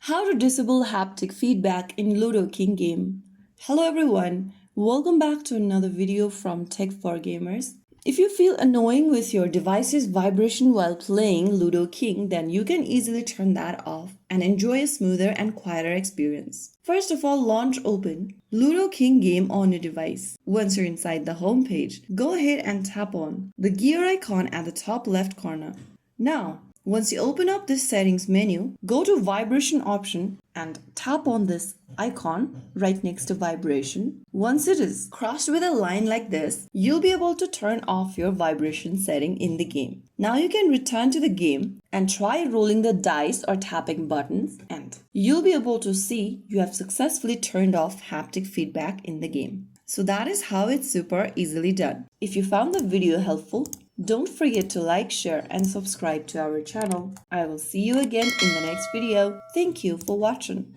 How to disable haptic feedback in Ludo King game. Hello everyone, welcome back to another video from Tech for Gamers. If you feel annoying with your device's vibration while playing Ludo King, then you can easily turn that off and enjoy a smoother and quieter experience. First of all, launch open Ludo King game on your device. Once you're inside the home page, go ahead and tap on the gear icon at the top left corner. Now, once you open up this settings menu, go to vibration option and tap on this icon right next to vibration. Once it is crossed with a line like this, you'll be able to turn off your vibration setting in the game. Now you can return to the game and try rolling the dice or tapping buttons, and you'll be able to see you have successfully turned off haptic feedback in the game. So that is how it's super easily done. If you found the video helpful, don't forget to like, share and subscribe to our channel. I will see you again in the next video. Thank you for watching.